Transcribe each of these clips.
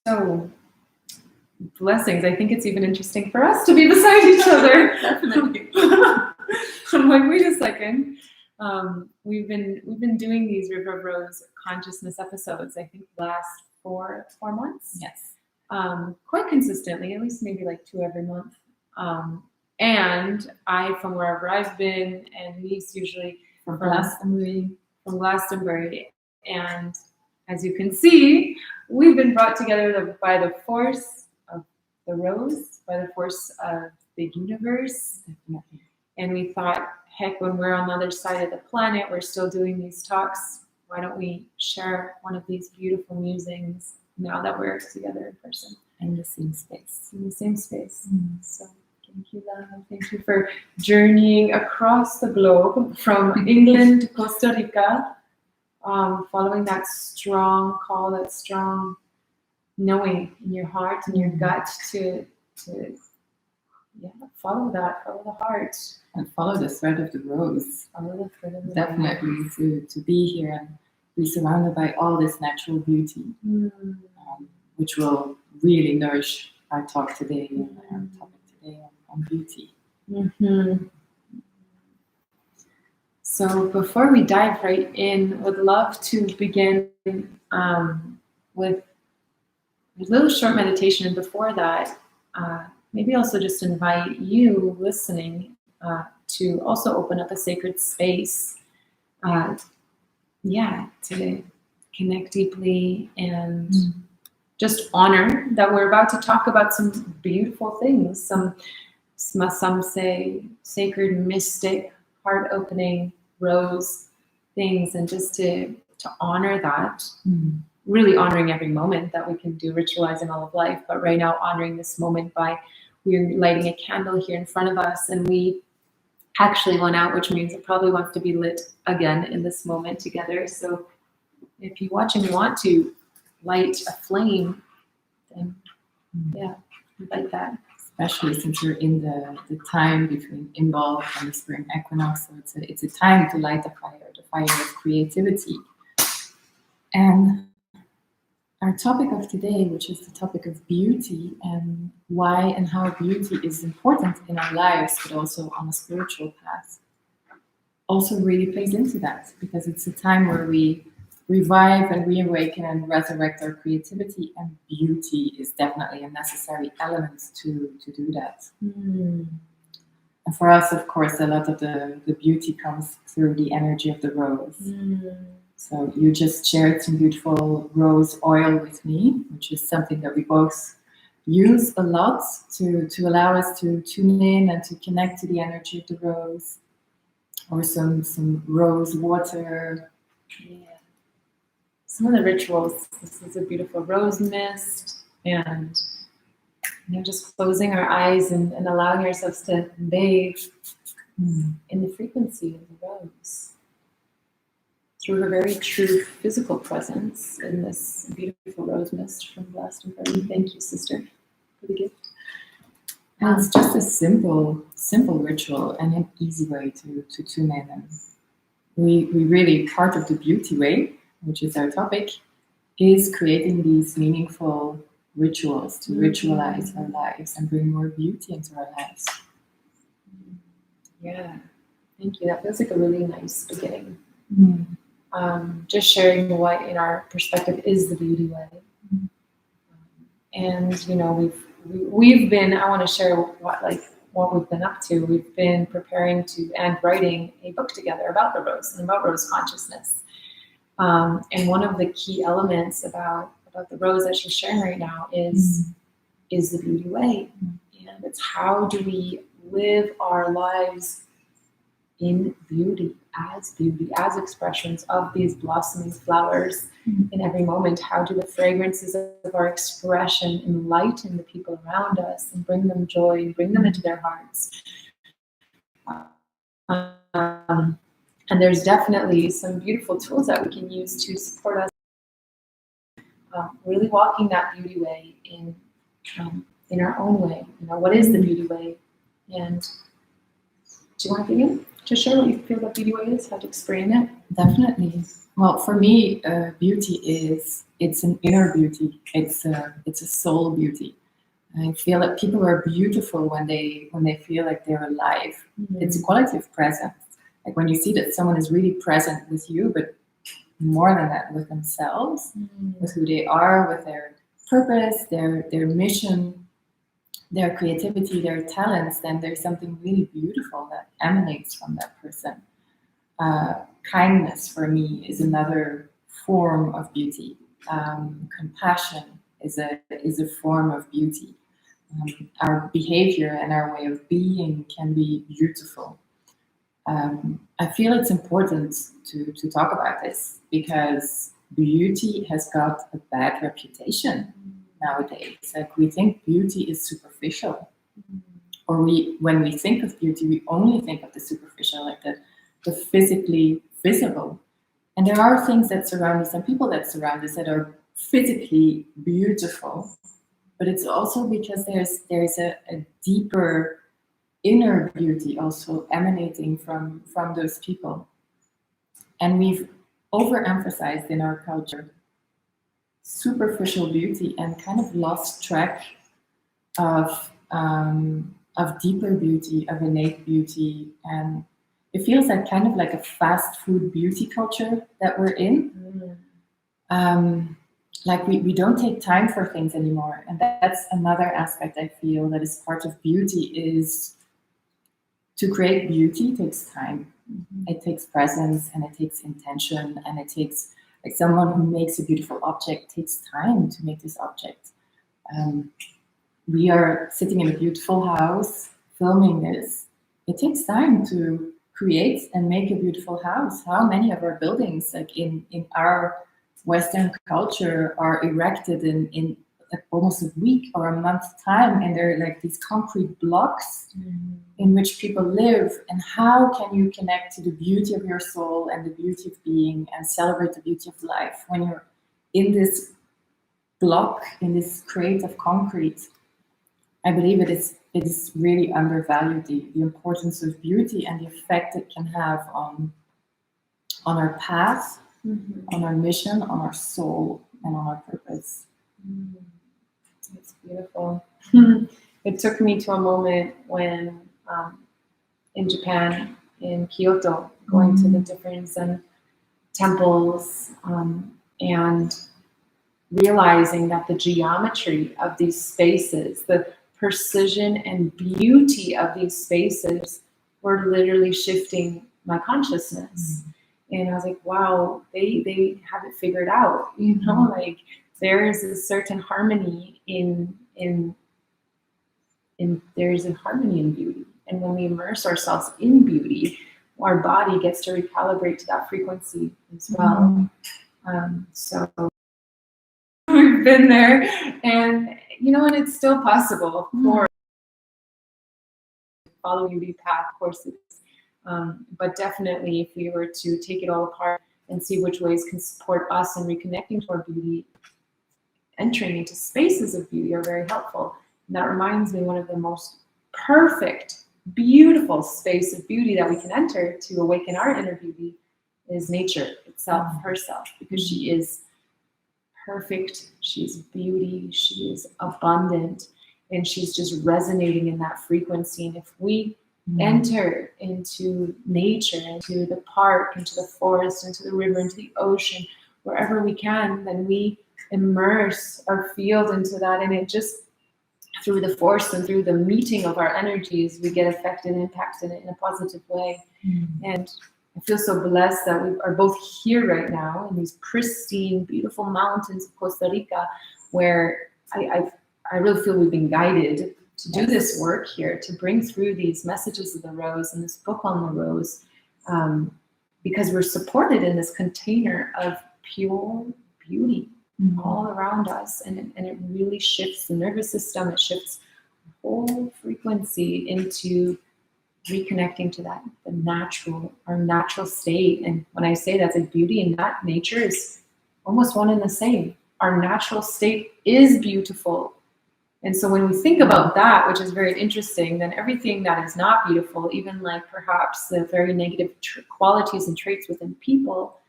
So, blessings. I think it's even interesting for us to be beside each other. Definitely. I'm like, wait a second. We've been doing these River of Rose consciousness episodes, I think, last four months. Yes. Quite consistently, at least maybe like 2 every month. And I, from wherever I've been, and Anaïs usually From Glastonbury. And as you can see, we've been brought together by the force of the rose, by the force of the universe. Definitely. And we thought, heck, when we're on the other side of the planet, we're still doing these talks. Why don't we share one of these beautiful musings now that we're together in person? In the same space. In the same space. Mm. So thank you, love. Thank you for journeying across the globe from England to Costa Rica, following that strong call, that strong knowing in your heart and your gut to follow the heart. And follow the thread of the rose. Follow the thread of the Definitely to be here and be surrounded by all this natural beauty, which will really nourish our talk today and our topic today on beauty. Mm-hmm. So before we dive right in, would love to begin with a little short meditation. And before that, maybe also just invite you listening to also open up a sacred space, to connect deeply and just honor that we're about to talk about some beautiful things, some say sacred, mystic, heart-opening rose things, and just to honor that, really honoring every moment that we can do, ritualizing all of life, but right now honoring this moment by we're lighting a candle here in front of us, and we actually went out, which means it probably wants to be lit again in this moment together. So if you watch and you want to light a flame, then invite that. Especially since we're in the time between Imbolc and the spring equinox, so it's a time to light the fire of creativity. And our topic of today, which is the topic of beauty and why and how beauty is important in our lives, but also on a spiritual path, also really plays into that, because it's a time where we revive and reawaken and resurrect our creativity, and beauty is definitely a necessary element to do that. And for us, of course, a lot of the beauty comes through the energy of the rose. So you just shared some beautiful rose oil with me, which is something that we both use a lot to allow us to tune in and to connect to the energy of the rose, or some rose water. Some of the rituals, this is a beautiful rose mist, and just closing our eyes and allowing ourselves to bathe in the frequency of the rose through her very true physical presence in this beautiful rose mist from Glastonbury. Thank you, sister, for the gift. And it's just a simple ritual and an easy way to tune in. And we really, part of the beauty way, which is our topic, is creating these meaningful rituals to ritualize our lives and bring more beauty into our lives. Yeah, thank you. That feels like a really nice beginning. Just sharing what, in our perspective, is the beauty way. And we've been. I want to share what we've been up to. We've been preparing to and writing a book together about the rose and about rose consciousness. And one of the key elements about the rose that she's sharing right now is the beauty way. And it's how do we live our lives in beauty, as expressions of these blossoming flowers in every moment. How do the fragrances of our expression enlighten the people around us and bring them joy and bring them into their hearts? And there's definitely some beautiful tools that we can use to support us really walking that beauty way in our own way. What is the beauty way? And do you want to begin to share what you feel that beauty way is, how to explain it? Definitely. Well, for me, beauty it's an inner beauty. It's a soul beauty. I feel that people are beautiful when they feel like they're alive. It's a quality of presence. Like when you see that someone is really present with you, but more than that, with themselves, with who they are, with their purpose, their mission, their creativity, their talents, then there's something really beautiful that emanates from that person. Kindness for me is another form of beauty. Compassion is a form of beauty. Our behavior and our way of being can be beautiful. I feel it's important to talk about this because beauty has got a bad reputation nowadays. Like we think beauty is superficial, or when we think of beauty, we only think of the superficial, like the physically visible. And there are things that surround us and people that surround us that are physically beautiful, but it's also because there's a deeper inner beauty also emanating from those people. And we've overemphasized in our culture superficial beauty and kind of lost track of deeper beauty, of innate beauty. And it feels like kind of like a fast food beauty culture that we're in. Like we don't take time for things anymore. And that's another aspect I feel that is part of beauty is to create beauty takes time. It takes presence and it takes intention and it takes like someone who makes a beautiful object takes time to make this object. We are sitting in a beautiful house filming this. It takes time to create and make a beautiful house. How many of our buildings, like in our Western culture, are erected in like almost a week or a month time, and they're like these concrete blocks in which people live? And how can you connect to the beauty of your soul and the beauty of being and celebrate the beauty of life when you're in this block, in this crate of concrete? I believe it is really undervalued, the importance of beauty and the effect it can have on our path, on our mission, on our soul, and on our purpose. It's beautiful. It took me to a moment when in Japan, in Kyoto, going to the different Zen temples and realizing that the geometry of these spaces, the precision and beauty of these spaces were literally shifting my consciousness. And I was like, wow, they have it figured out, you know, like there is a certain harmony in there's a harmony in beauty. And when we immerse ourselves in beauty, our body gets to recalibrate to that frequency as well. So we've been there, and you know, and it's still possible, of course. Follow beauty path courses, but definitely if we were to take it all apart and see which ways can support us in reconnecting to our beauty, entering into spaces of beauty are very helpful. And that reminds me, one of the most perfect, beautiful space of beauty that we can enter to awaken our inner beauty is nature itself, herself, because she is perfect, she's beauty, she is abundant, and she's just resonating in that frequency. And if we enter into nature, into the park, into the forest, into the river, into the ocean, wherever we can, then we immerse our field into that. And it just, through the force and through the meeting of our energies, we get affected and impacted in a positive way. And I feel so blessed that we are both here right now in these pristine, beautiful mountains of Costa Rica, where I really feel we've been guided to do this work here, to bring through these messages of the rose and this book on the rose, because we're supported in this container of pure beauty all around us. And it really shifts the nervous system. It shifts the whole frequency into reconnecting to that, our natural state. And when I say that, like beauty and that nature is almost one and the same. Our natural state is beautiful. And so when we think about that, which is very interesting, then everything that is not beautiful, even like perhaps the very negative qualities and traits within people,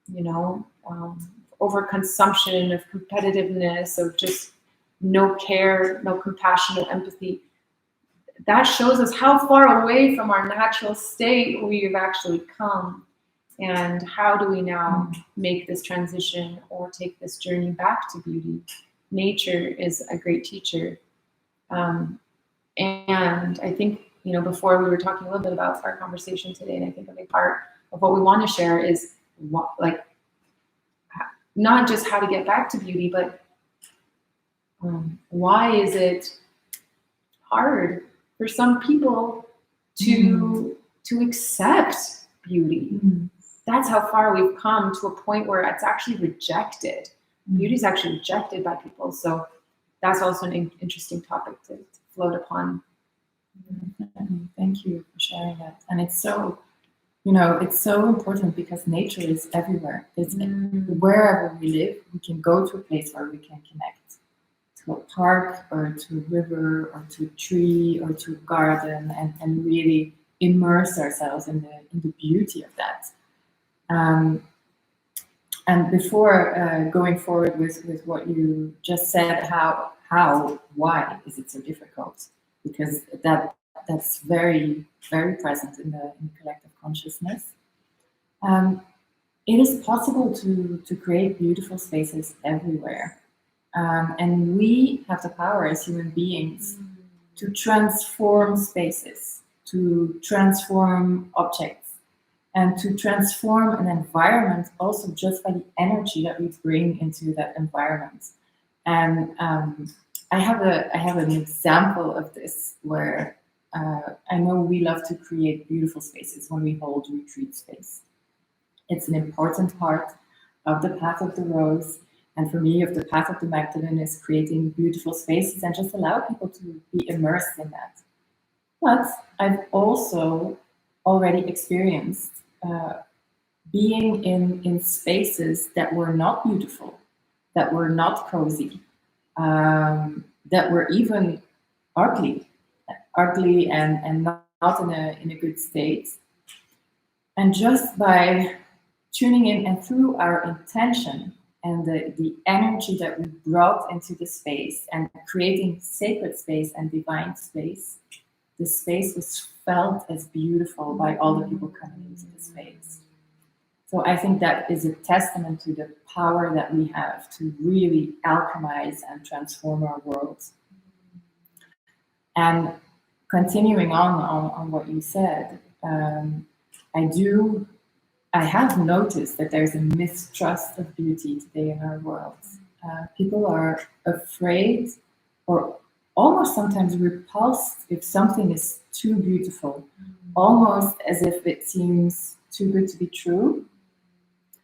overconsumption, of competitiveness, of just no care, no compassion, no empathy. That shows us how far away from our natural state we've actually come. And how do we now make this transition or take this journey back to beauty? Nature is a great teacher. And I think, before we were talking a little bit about our conversation today, and I think a big part of what we want to share is not just how to get back to beauty, but why is it hard for some people to accept beauty? That's how far we've come, to a point where it's actually rejected. Beauty is actually rejected by people. So that's also an interesting topic to float upon. Thank you for sharing that. And it's so, it's so important, because nature is everywhere. It's wherever we live, we can go to a place where we can connect to a park or to a river or to a tree or to a garden, and really immerse ourselves in the beauty of that. And before going forward with what you just said, why is it so difficult? Because that's very, very present in the collective consciousness. It is possible to create beautiful spaces everywhere. And we have the power as human beings to transform spaces, to transform objects, and to transform an environment also just by the energy that we bring into that environment. And I have an example of this where I know we love to create beautiful spaces when we hold retreat space. It's an important part of the path of the rose, and for me, of the path of the Magdalene, is creating beautiful spaces and just allow people to be immersed in that. But I've also already experienced being in spaces that were not beautiful, that were not cozy, that were even ugly and not in a good state. And just by tuning in, and through our intention and the energy that we brought into the space, and creating sacred space and divine space, the space was felt as beautiful by all the people coming into the space. So I think that is a testament to the power that we have to really alchemize and transform our world. And continuing on what you said, I have noticed that there's a mistrust of beauty today in our world. People are afraid, or almost sometimes repulsed, if something is too beautiful, almost as if it seems too good to be true.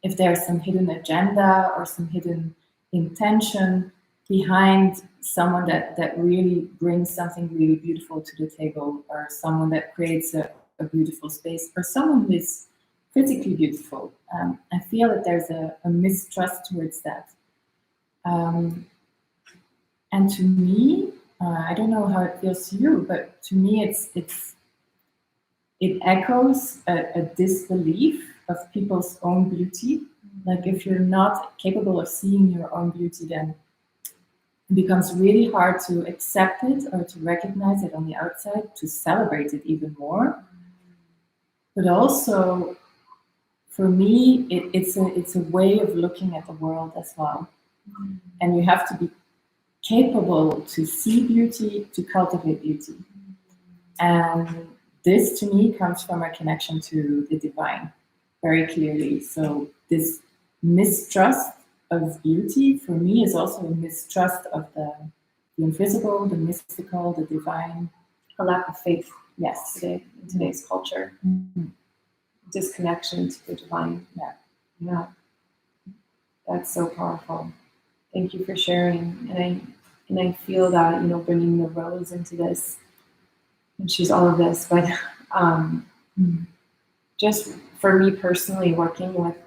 If there's some hidden agenda or some hidden intention behind someone that really brings something really beautiful to the table, or someone that creates a beautiful space, or someone who is critically beautiful, I feel that there's a mistrust towards that. And to me, I don't know how it feels to you, but to me it echoes a disbelief of people's own beauty. Like, if you're not capable of seeing your own beauty, then it becomes really hard to accept it or to recognize it on the outside, to celebrate it even more. But also, for me, it's a way of looking at the world as well. And you have to be capable to see beauty, to cultivate beauty. And this, to me, comes from a connection to the divine, very clearly. So this mistrust of beauty, for me, is also a mistrust of the invisible, the mystical, the divine. A lack of faith, yes, today, in today's culture. Disconnection to the divine. Yeah. That's so powerful. Thank you for sharing. And I feel that, bringing the rose into this, and she's all of this, but just for me personally, working with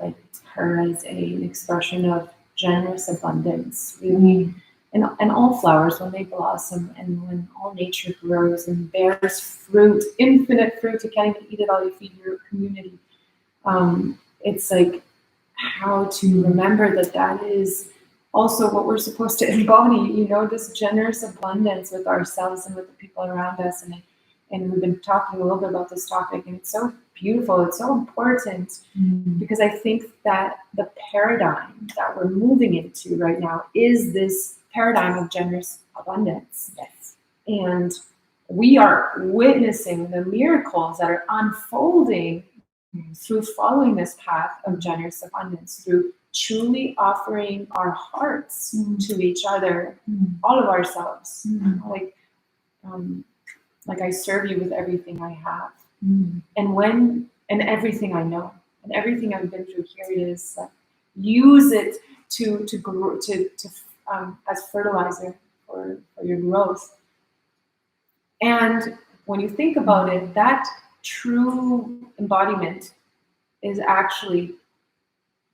her as an expression of generous abundance, really, and all flowers when they blossom, and when all nature grows and bears fruit, infinite fruit, you can't even eat it all, you feed your community. It's like how to remember that that is also what we're supposed to embody, you know, this generous abundance with ourselves and with the people around us. And we've been talking a little bit about this topic, and it's so beautiful, it's so important, because I think that the paradigm that we're moving into right now is this paradigm of generous abundance. Yes. And we are witnessing the miracles that are unfolding through following this path of generous abundance, through truly offering our hearts to each other, all of ourselves. Like I serve you with everything I have, and everything I know, and everything I've been through. Here it is. Use it to grow, as fertilizer for your growth. And when you think about it, that true embodiment is actually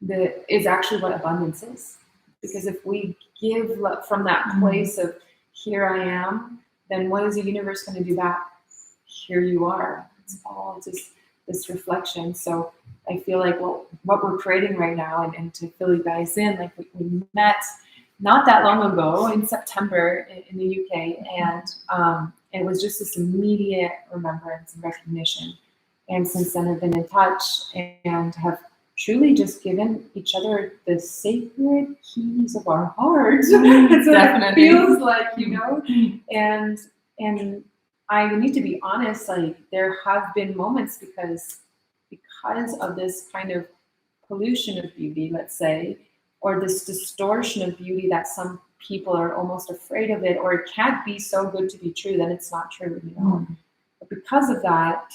what abundance is. Because if we give from that place of here I am, then what is the universe going to do back? Here you are. It's all just this reflection. So I feel like what we're creating right now, and to fill you guys in, like we met not that long ago in September in the UK, and it was just this immediate remembrance and recognition. And since then I've been in touch and have truly just given each other the sacred keys of our hearts. That's what it feels like, you know. And I need to be honest, like there have been moments because of this kind of pollution of beauty, let's say, or this distortion of beauty that some people are almost afraid of it, or it can't be so good to be true that it's not true, you know. But because of that,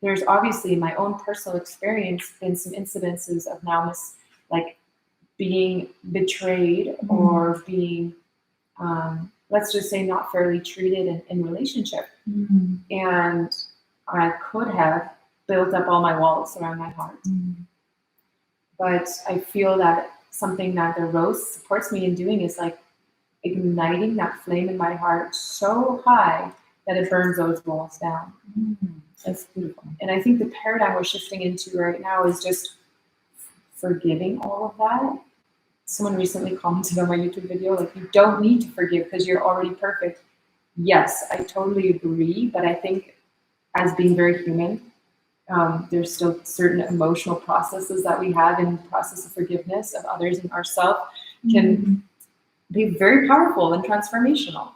there's obviously in my own personal experience been some incidences of now like being betrayed or being, let's just say, not fairly treated in relationship. And I could have built up all my walls around my heart. But I feel that something that the rose supports me in doing is like igniting that flame in my heart so high that it burns those walls down. That's beautiful. And I think the paradigm we're shifting into right now is just forgiving all of that. Someone recently commented on my YouTube video, like, you don't need to forgive because you're already perfect. Yes, I totally agree. But I think as being very human, there's still certain emotional processes that we have in the process of forgiveness of others and ourselves can be very powerful and transformational.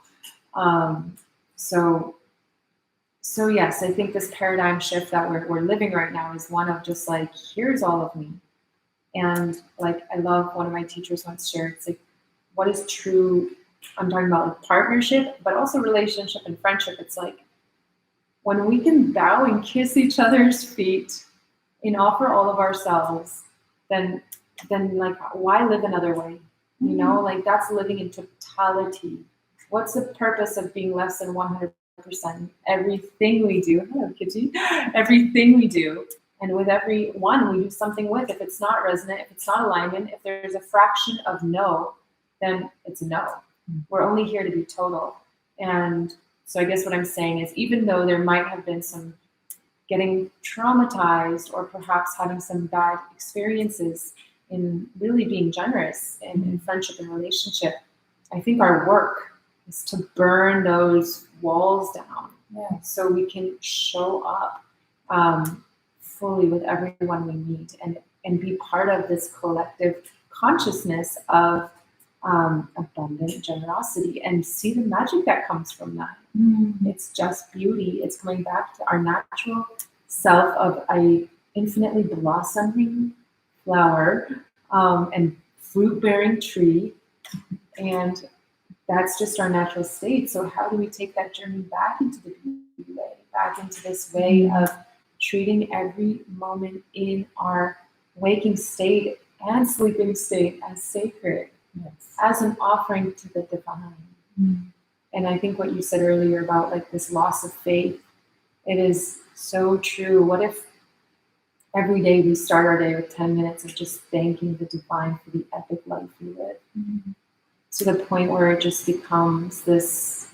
So yes, I think this paradigm shift that we're living right now is one of just like, here's all of me. And like, I love one of my teachers once shared, it's like, what is true? I'm talking about like partnership, but also relationship and friendship. It's like, when we can bow and kiss each other's feet and offer all of ourselves, then like, why live another way? You know, like that's living in totality. What's the purpose of being less than 100%? Everything we do, hello Kitty, everything we do, and with every one we do something with. If it's not resonant, if it's not alignment, if there's a fraction of no, then it's a no. We're only here to be total. And so I guess what I'm saying is, even though there might have been some getting traumatized or perhaps having some bad experiences in really being generous in friendship and relationship, I think our work is to burn those walls down, so we can show up fully with everyone we meet and be part of this collective consciousness of abundant generosity and see the magic that comes from that. It's just beauty. It's coming back to our natural self of a infinitely blossoming flower and fruit-bearing tree, and that's just our natural state. So how do we take that journey back into the beauty way, back into this way of treating every moment in our waking state and sleeping state as sacred, as an offering to the divine? And I think what you said earlier about like this loss of faith, it is so true. What if every day we start our day with 10 minutes of just thanking the divine for the epic life we live, to the point where it just becomes this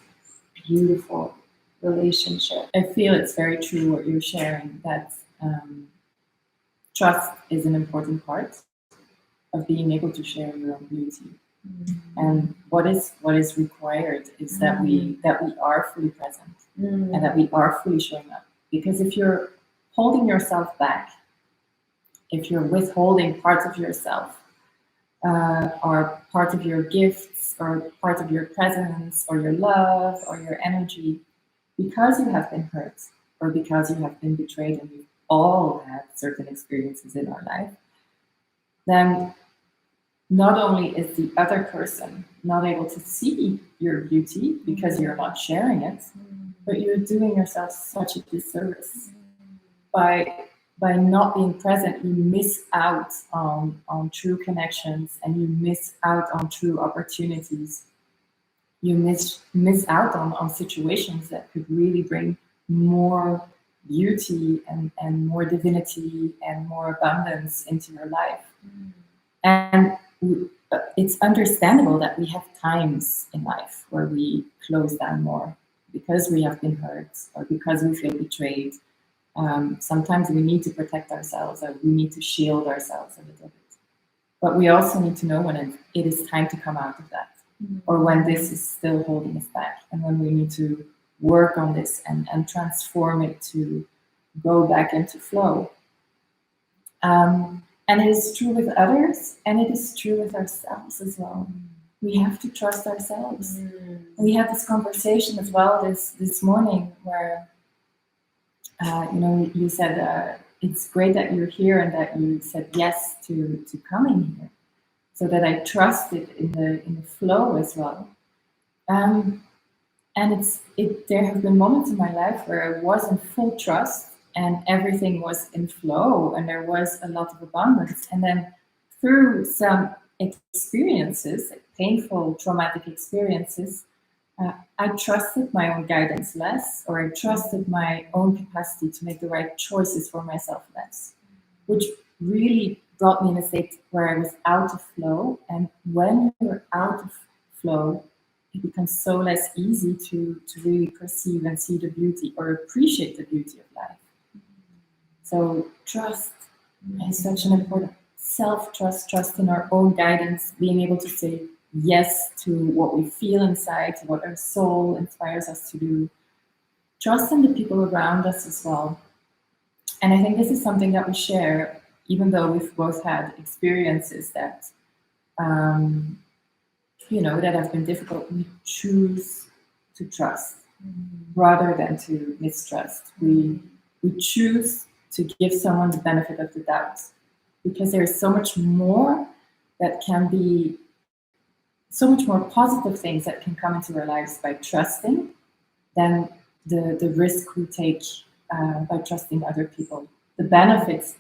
beautiful relationship. I feel it's very true what you're sharing, that trust is an important part of being able to share your own beauty. And what is required is that we are fully present and that we are fully showing up. Because if you're holding yourself back, if you're withholding parts of yourself, or part of your gifts, or part of your presence, or your love, or your energy, because you have been hurt, or because you have been betrayed, and we've all had certain experiences in our life, then not only is the other person not able to see your beauty because you're not sharing it, but you're doing yourself such a disservice. By not being present, you miss out on true connections, and you miss out on true opportunities. You miss out on situations that could really bring more beauty and more divinity and more abundance into your life. And it's understandable that we have times in life where we close down more because we have been hurt or because we feel betrayed. Sometimes we need to protect ourselves, or we need to shield ourselves a little bit. But we also need to know when it is time to come out of that, or when this is still holding us back, and when we need to work on this and transform it to go back into flow. And it is true with others, and it is true with ourselves as well. We have to trust ourselves. We had this conversation as well this morning where, you said it's great that you're here and that you said yes to coming here, so that I trusted in the flow as well. And there have been moments in my life where I was in full trust, and everything was in flow, and there was a lot of abundance. And then through some experiences, like painful, traumatic experiences, I trusted my own guidance less, or I trusted my own capacity to make the right choices for myself less, which really brought me in a state where I was out of flow. And when you're out of flow, it becomes so less easy to really perceive and see the beauty or appreciate the beauty of life. So trust is such an important self-trust, trust in our own guidance, being able to say yes to what we feel inside, to what our soul inspires us to do. Trust in the people around us as well. And I think this is something that we share, even though we've both had experiences that, that have been difficult. We choose to trust rather than to mistrust. We choose to give someone the benefit of the doubt, because there is so much more that can be, so much more positive things that can come into our lives by trusting than the risk we take by trusting other people. The benefits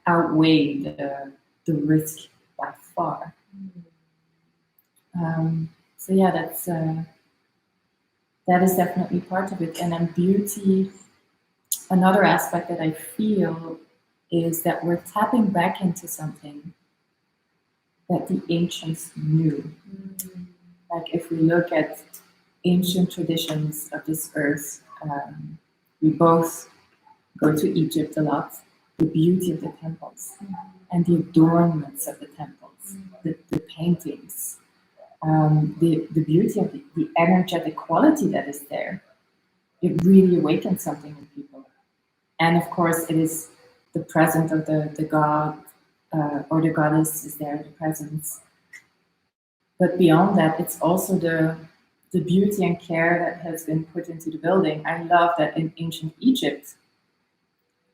outweigh the risk by far. So yeah, that is definitely part of it. And then beauty, another aspect that I feel is that we're tapping back into something that the ancients knew. Like if we look at ancient traditions of this earth, we both go to Egypt a lot. The beauty of the temples and the adornments of the temples, the paintings, the beauty of the energetic quality that is there. It really awakens something in people. And of course, it is the presence of the god or the goddess is there, the presence. But beyond that, it's also the beauty and care that has been put into the building. I love that in ancient Egypt,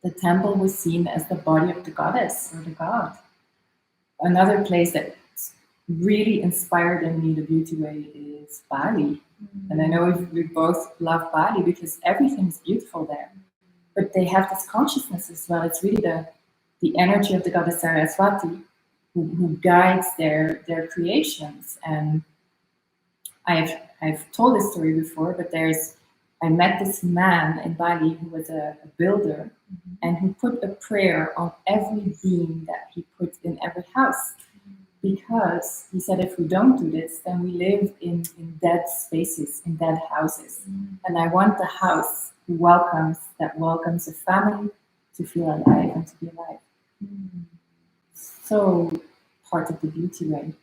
the temple was seen as the body of the goddess or the god. Another place that really inspired in me the beauty way is Bali. And I know we both love Bali because everything's beautiful there. But they have this consciousness as well. It's really the energy of the goddess Saraswati who guides their creations. And I've told this story before, but I met this man in Bali who was a builder and who put a prayer on every beam that he put in every house. Because he said, if we don't do this, then we live in dead spaces, in dead houses. And I want the house that welcomes a family, to feel alive and to be alive. So part of the beauty way.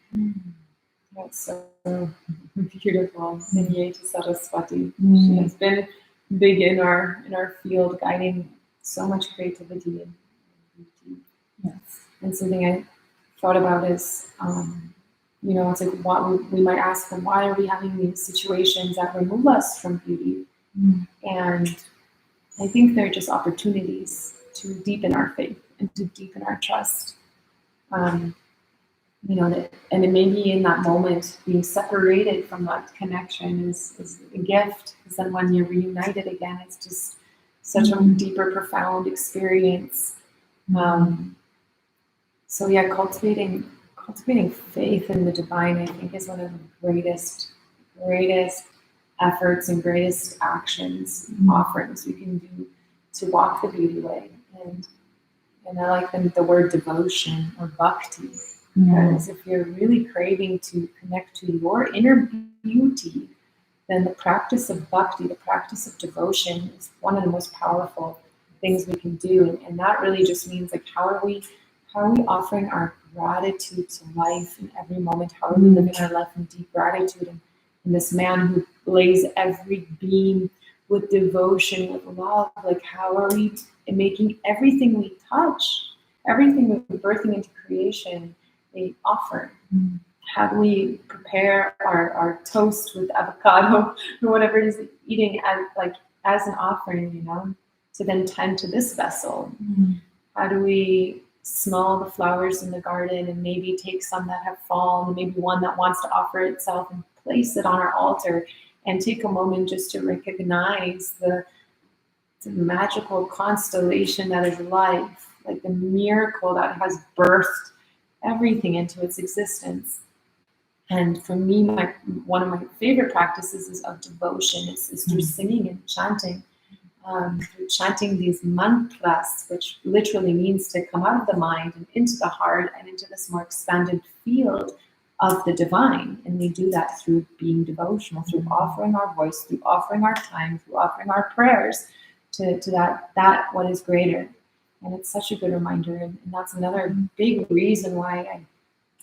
That's so beautiful. Innate Saraswati. She has been big in our field, guiding so much creativity and beauty. Yes. And something I thought about is, it's like what we might ask, well, why are we having these situations that remove us from beauty? And I think they're just opportunities to deepen our faith and to deepen our trust. And it may be in that moment being separated from that connection is a gift, because then when you're reunited again, it's just such a deeper, profound experience. So yeah, cultivating faith in the divine, I think, is one of the greatest efforts and greatest actions, offerings we can do to walk the beauty way. And I like the word devotion or bhakti, because if you're really craving to connect to your inner beauty, then the practice of bhakti, the practice of devotion, is one of the most powerful things we can do. And that really just means, like, how are we offering our gratitude to life in every moment? How are we living our life in deep gratitude? And this man who lays every beam with devotion, with love, like, how are we making everything we touch, everything we're birthing into creation, a offering? How do we prepare our toast with avocado or whatever it is eating as an offering, to then tend to this vessel? How do we smell the flowers in the garden and maybe take some that have fallen, maybe one that wants to offer itself, and place it on our altar, and take a moment just to recognize the magical constellation that is life, like the miracle that has birthed everything into its existence. And for me, one of my favorite practices is of devotion. It's through singing and chanting. Through chanting these mantras, which literally means to come out of the mind and into the heart and into this more expanded field of the divine. And we do that through being devotional, through offering our voice, through offering our time, through offering our prayers to that what is greater. And it's such a good reminder. And that's another big reason why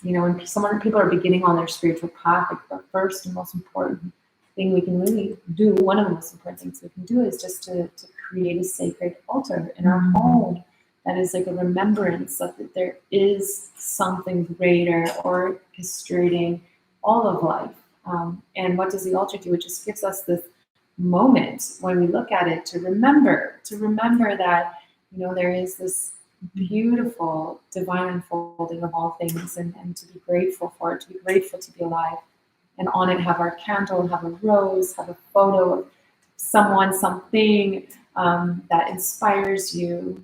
when people are beginning on their spiritual path, like, the first and most important thing we can really do, one of the most important things we can do, is just to create a sacred altar in our home that is like a remembrance of that there is something greater orchestrating all of life. And what does the altar do? It just gives us this moment when we look at it to remember that there is this beautiful divine unfolding of all things, and to be grateful for it, to be grateful to be alive. And on it, have our candle, have a rose, have a photo of someone, something that inspires you,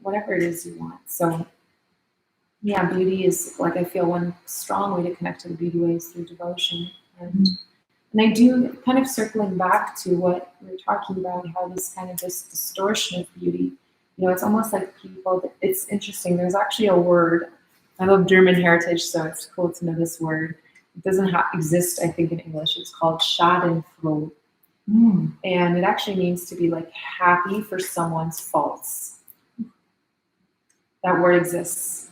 whatever it is you want. So yeah, beauty is, like, I feel one strong way to connect to the beauty ways through devotion. And I do, kind of circling back to what we were talking about, how this distortion of beauty, it's almost like it's interesting. There's actually a word. I love German heritage, so it's cool to know this word. It doesn't exist, I think, in English. It's called schadenfroh. And it actually means to be, like, happy for someone's faults. That word exists.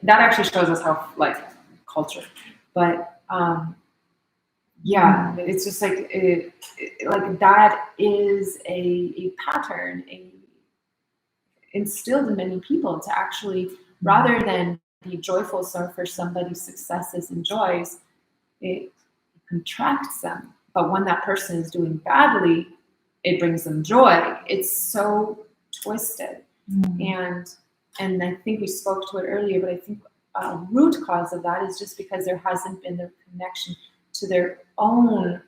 That actually shows us how, like, culture. But yeah, it's just like that is a pattern, instilled in many people, to actually, rather than be joyful for somebody's successes and joys, it contracts them. But when that person is doing badly, it brings them joy. It's so twisted. And I think we spoke to it earlier, but I think a root cause of that is just because there hasn't been the connection to their own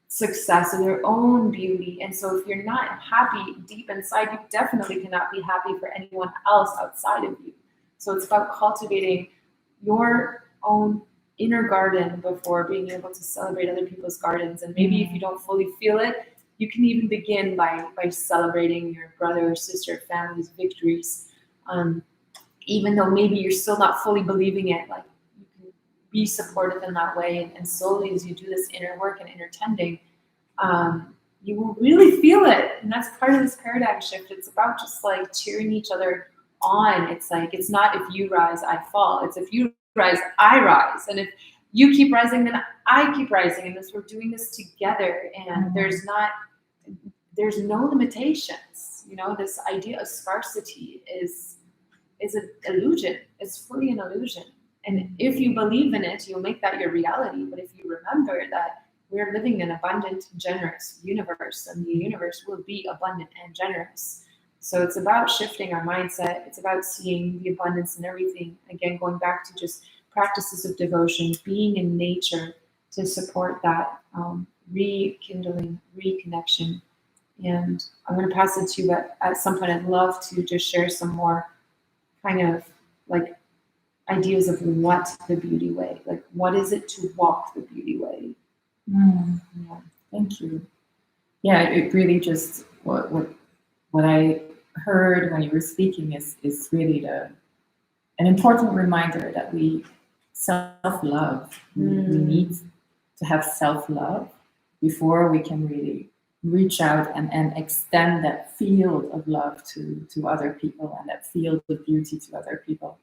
success and their own beauty. And so if you're not happy deep inside, you definitely cannot be happy for anyone else outside of you. So it's about cultivating your own inner garden before being able to celebrate other people's gardens. And maybe if you don't fully feel it, you can even begin by celebrating your brother or sister, family's victories. Even though maybe you're still not fully believing it, like, you can be supportive in that way. And slowly, as you do this inner work and inner tending, you will really feel it. And that's part of this paradigm shift. It's about just like cheering each other on. It's like, it's not if you rise, I fall. It's if you rise, I rise. And if you keep rising, then I keep rising. And we're doing this together. And there's no limitations. You know, this idea of scarcity is an illusion. It's fully an illusion. And if you believe in it, you'll make that your reality. But if you remember that we're living in an abundant, generous universe, and the universe will be abundant and generous. So it's about shifting our mindset. It's about seeing the abundance in everything. Again, going back to just practices of devotion, being in nature to support that rekindling, reconnection. And I'm going to pass it to you, but at some point I'd love to just share some more kind of like ideas of what the beauty way, like what is it to walk the beauty way? Yeah, thank you. Yeah, it really just what I heard when you were speaking is really an important reminder that we self-love. We need to have self-love before we can really reach out and extend that field of love to other people and that field of beauty to other people.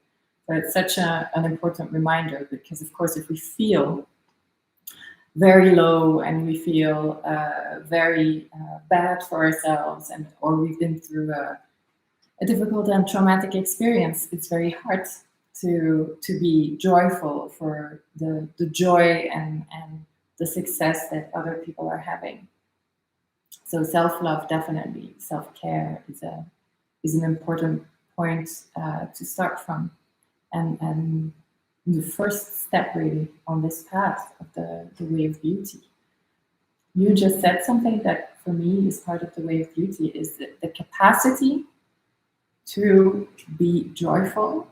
So it's such an important reminder, because of course if we feel very low and we feel very bad for ourselves, or we've been through a difficult and traumatic experience, it's very hard to be joyful for the joy and the success that other people are having. So self-love, definitely, self-care is an important point to start from, and the first step really on this path of the way of beauty. You just said something that for me is part of the way of beauty, is the capacity to be joyful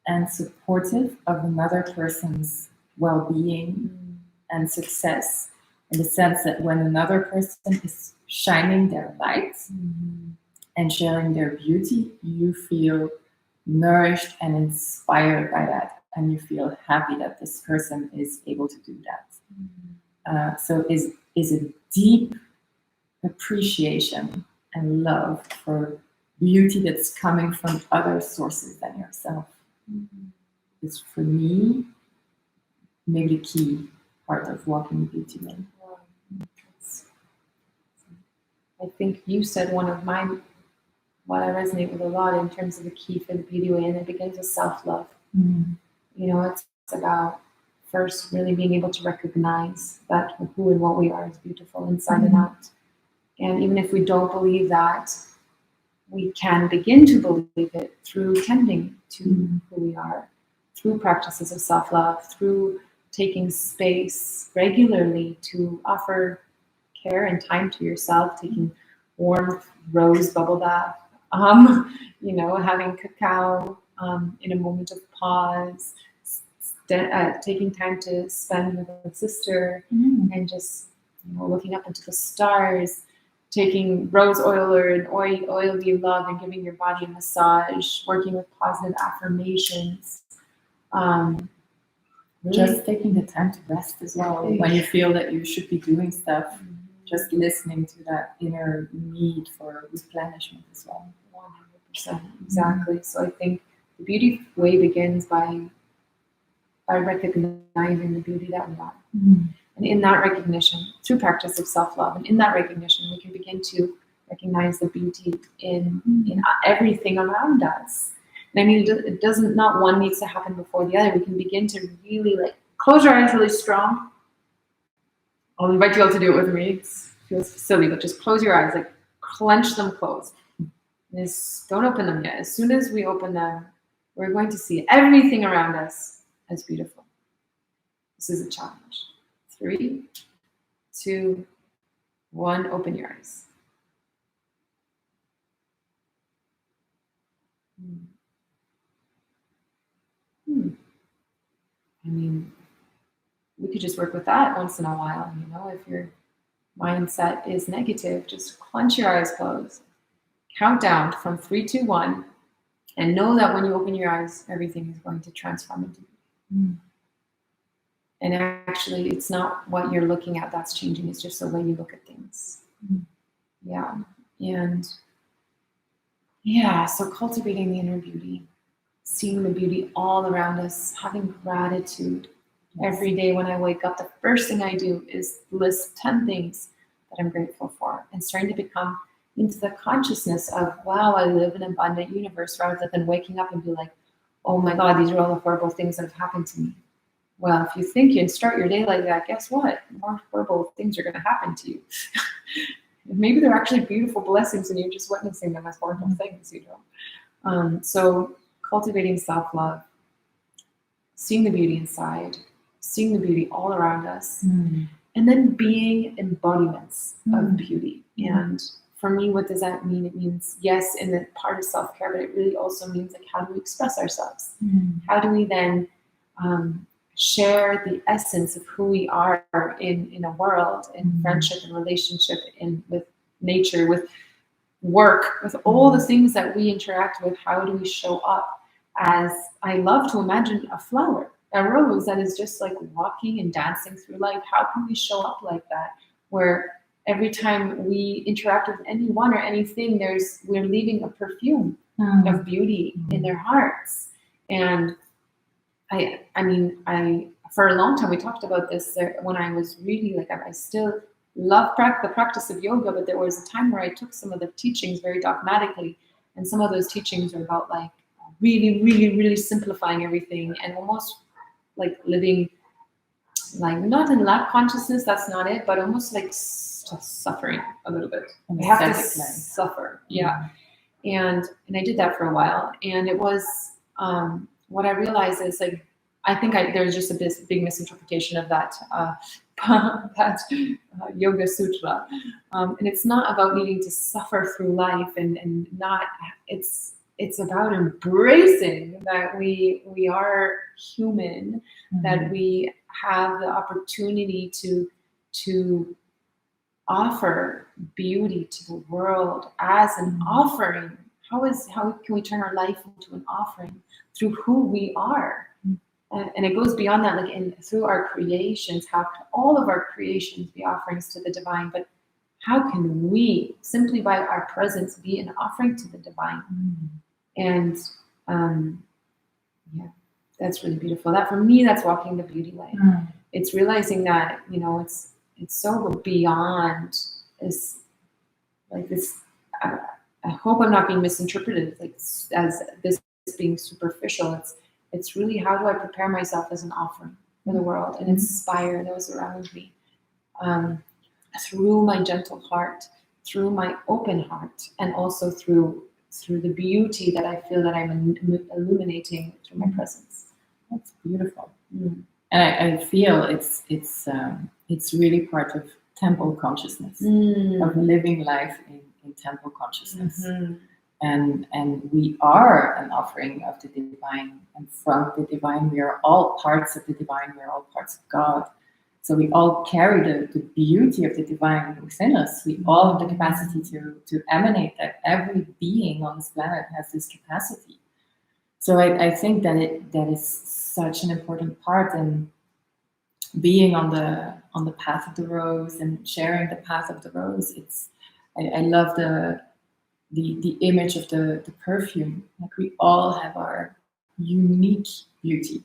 and supportive of another person's well-being and success, in the sense that when another person is shining their light and sharing their beauty, you feel nourished and inspired by that, and you feel happy that this person is able to do that. So is a deep appreciation and love for beauty that's coming from other sources than yourself. It's, for me, maybe the key part of walking beauty way. I think you said one of mine, what I resonate with a lot in terms of the key for the beauty way, and it begins with self-love. You know, it's about first really being able to recognize that who and what we are is beautiful inside and out. And even if we don't believe that, we can begin to believe it through tending to who we are, through practices of self-love, through taking space regularly to offer care and time to yourself, taking warm rose bubble bath, you know, having cacao in a moment of pause, taking time to spend with a sister, and just, you know, looking up into the stars, taking rose oil or an oil you love and giving your body a massage, working with positive affirmations. Just taking the time to rest as well. When you feel that you should be doing stuff, just listening to that inner need for replenishment as well. 100%, exactly. So I think the beauty way begins by recognizing the beauty that we are. And in that recognition, through practice of self-love, and in that recognition, we can begin to recognize the beauty in everything around us. And I mean, it doesn't, not one needs to happen before the other. We can begin to really like close our eyes really strong. I'll invite you all to do it with me. It feels silly, but just close your eyes, like clench them closed. Don't open them yet. As soon as we open them, we're going to see everything around us as beautiful. This is a challenge. 3, 2, 1, open your eyes. I mean, we could just work with that once in a while, you know, if your mindset is negative, just clench your eyes closed. Count down from 3, 2, 1, and know that when you open your eyes, everything is going to transform into beauty. And actually, it's not what you're looking at that's changing, it's just the way you look at things. Yeah. And yeah, so cultivating the inner beauty, seeing the beauty all around us, having gratitude. Every day when I wake up, the first thing I do is list 10 things that I'm grateful for, and starting to become into the consciousness of, wow, I live in an abundant universe, rather than waking up and be like, oh my God, these are all the horrible things that have happened to me. Well, if you think and start your day like that, guess what? More horrible things are going to happen to you. Maybe they're actually beautiful blessings and you're just witnessing them as horrible things, So cultivating self-love, seeing the beauty inside, seeing the beauty all around us, and then being embodiments of beauty. And for me, what does that mean? It means, yes, in the part of self-care, but it really also means, like, how do we express ourselves? How do we then share the essence of who we are in a world, in friendship and relationship, with nature, with work, with all the things that we interact with? How do we show up as, I love to imagine a flower, a rose that is just like walking and dancing through life? How can we show up like that, where every time we interact with anyone or anything, we're leaving a perfume of beauty in their hearts? And I mean, for a long time, we talked about this when I was really like, I still love the practice of yoga, but there was a time where I took some of the teachings very dogmatically, and some of those teachings are about like really, really, really simplifying everything, and almost like living like not in lack consciousness, that's not it, but almost like just suffering a little bit. I have to suffer, yeah. And I did that for a while, and it was what I realized is, like, I think there's just a big misinterpretation of that yoga sutra, and it's not about needing to suffer through life, and not, it's about embracing that we are human, that we have the opportunity to offer beauty to the world as an offering. How can we turn our life into an offering through who we are? And it goes beyond that, like through our creations. How can all of our creations be offerings to the divine? But how can we, simply by our presence, be an offering to the divine? And yeah, that's really beautiful. That, for me, that's walking the beauty way. It's realizing that, it's so beyond this, like this. I hope I'm not being misinterpreted, like as this being superficial. It's really, how do I prepare myself as an offering for the world and inspire those around me through my gentle heart, through my open heart, and also through the beauty that I feel that I'm illuminating through my presence. That's beautiful. And I feel it's really part of temple consciousness, of living life in temple consciousness. And we are an offering of the divine, and from the divine we are all parts of the divine, we are all parts of God. So we all carry the beauty of the divine within us. We all have the capacity to emanate that. Every being on this planet has this capacity. So I think that is such an important part, and being on the path of the rose and sharing the path of the rose. I love the image of the perfume. Like, we all have our unique beauty.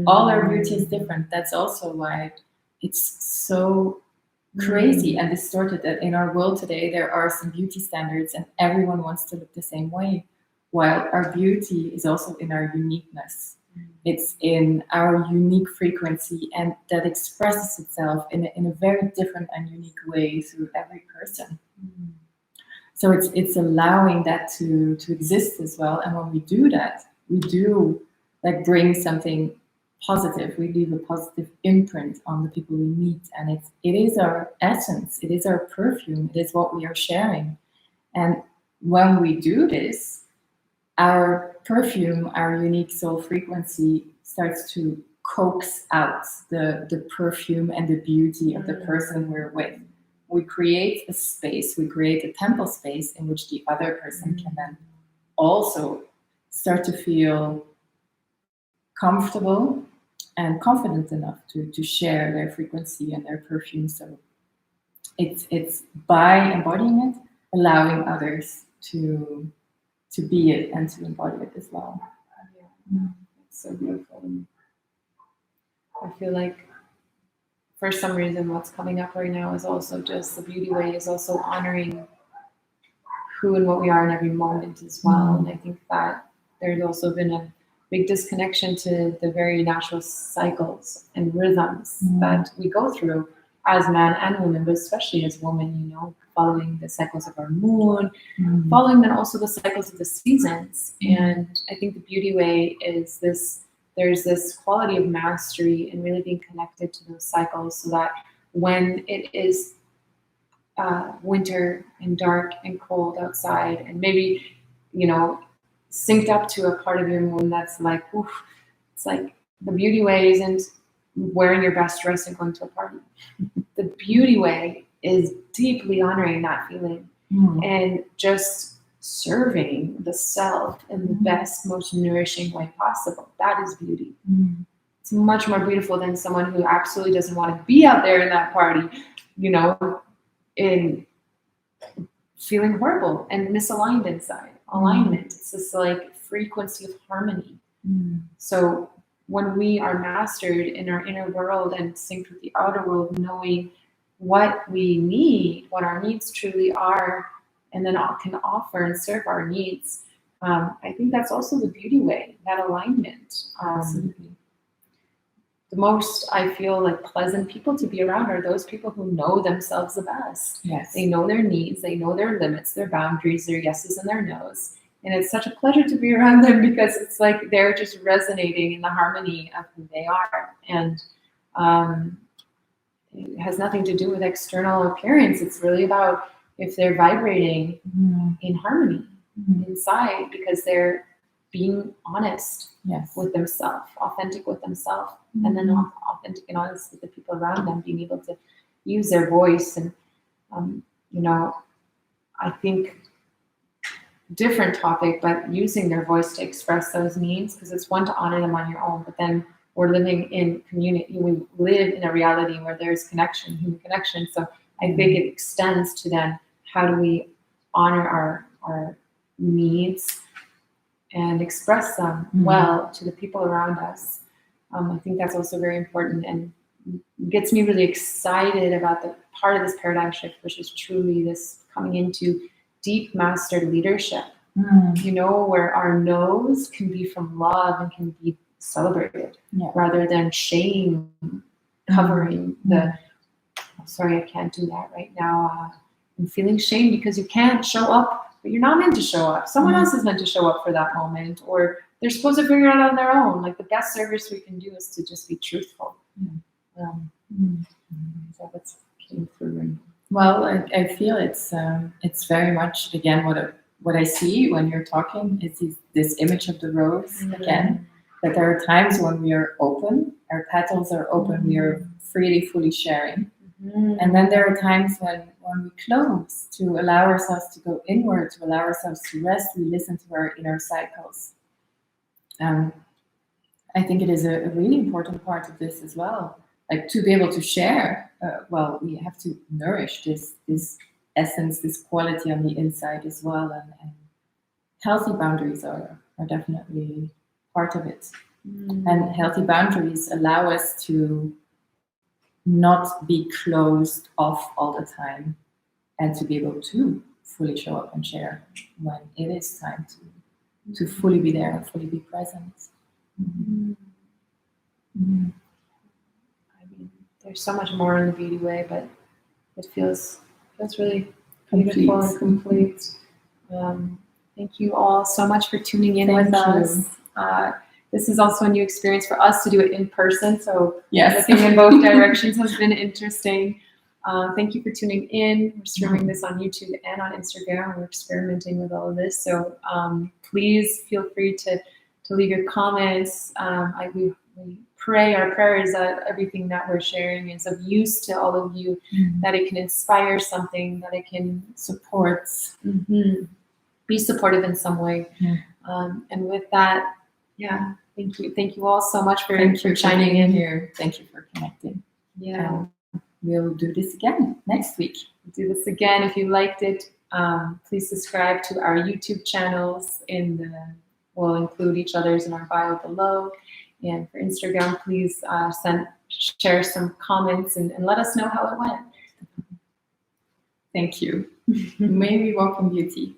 All our beauty is different. That's also why it's so crazy and distorted that in our world today there are some beauty standards and everyone wants to look the same way, while our beauty is also in our uniqueness. It's in our unique frequency, and that expresses itself in a very different and unique way through every person. So it's allowing that to exist as well. And when we do that, we do like bring something positive. We leave a positive imprint on the people we meet, and it is our essence. It is our perfume. It is what we are sharing. And when we do this, our perfume, our unique soul frequency, starts to coax out the perfume and the beauty of the person we're with. We create a space, we create a temple space in which the other person can then also start to feel comfortable and confident enough to share their frequency and their perfume. So it's by embodying it, allowing others to be it and to embody it as well. Yeah. It's so beautiful. I feel like for some reason what's coming up right now is also just the beauty way is also honoring who and what we are in every moment as well. And I think that there's also been a big disconnection to the very natural cycles and rhythms that we go through as man and woman, but especially as women, you know, following the cycles of our moon, following then also the cycles of the seasons. And I think the beauty way is this, there's this quality of mastery and really being connected to those cycles so that when it is winter and dark and cold outside, and maybe, you know, synced up to a part of your moon that's like, oof, it's like the beauty way isn't wearing your best dress and going to a party. The beauty way is deeply honoring that feeling and just serving the self in the best, most nourishing way possible. That is beauty. It's much more beautiful than someone who absolutely doesn't want to be out there in that party, you know, in feeling horrible and misaligned inside. Alignment. It's this like frequency of harmony. So when we are mastered in our inner world and synced with the outer world, knowing what we need, what our needs truly are, and then can offer and serve our needs, I think that's also the beauty way, that alignment. The most I feel like pleasant people to be around are those people who know themselves the best. Yes. They know their needs, they know their limits, their boundaries, their yeses and their nos. And it's such a pleasure to be around them because it's like they're just resonating in the harmony of who they are. And it has nothing to do with external appearance. It's really about if they're vibrating in harmony inside because they're being honest with themselves, authentic with themselves, and then authentic and honest with the people around them, being able to use their voice. And, you know, I think different topic, but using their voice to express those needs, because it's one to honor them on your own, but then we're living in community. We live in a reality where there's connection, human connection. So I think it extends to then how do we honor our needs and express them well to the people around us. I think that's also very important and gets me really excited about the part of this paradigm shift, which is truly this coming into deep mastered leadership, you know, where our no's can be from love and can be celebrated rather than shame covering the, oh, sorry, I can't do that right now. I'm feeling shame because you can't show up, but you're not meant to show up. Someone else is meant to show up for that moment, or they're supposed to figure it out on their own. Like the best service we can do is to just be truthful. So that's came through. Well, I feel it's very much again what I see when you're talking is this image of the rose again. That there are times when we are open, our petals are open, we are freely, fully sharing. And then there are times when we close to allow ourselves to go inward, to allow ourselves to rest, we listen to our inner cycles. I think it is a really important part of this as well. Like to be able to share, well, we have to nourish this essence, this quality on the inside as well. And healthy boundaries are definitely part of it. And healthy boundaries allow us to not be closed off all the time and to be able to fully show up and share when it is time to fully be there and fully be present. I mean, there's so much more in the beauty way, but it feels really beautiful and complete. Thank you all so much for tuning in with us. This is also a new experience for us to do it in person, so looking in both directions has been interesting. Thank you for tuning in. We're streaming this on YouTube and on Instagram. We're experimenting with all of this, so please feel free to leave your comments. We pray, our prayer is that everything that we're sharing is of use to all of you, that it can inspire something, that it can support, be supportive in some way. And with that, thank you all so much for chiming in here. Thank you for connecting. we'll do this again next week. Do this again. If you liked it, please subscribe to our YouTube channels. We'll include each other's in our bio below. And for Instagram, please share some comments and let us know how it went. Thank you. May we walk in beauty.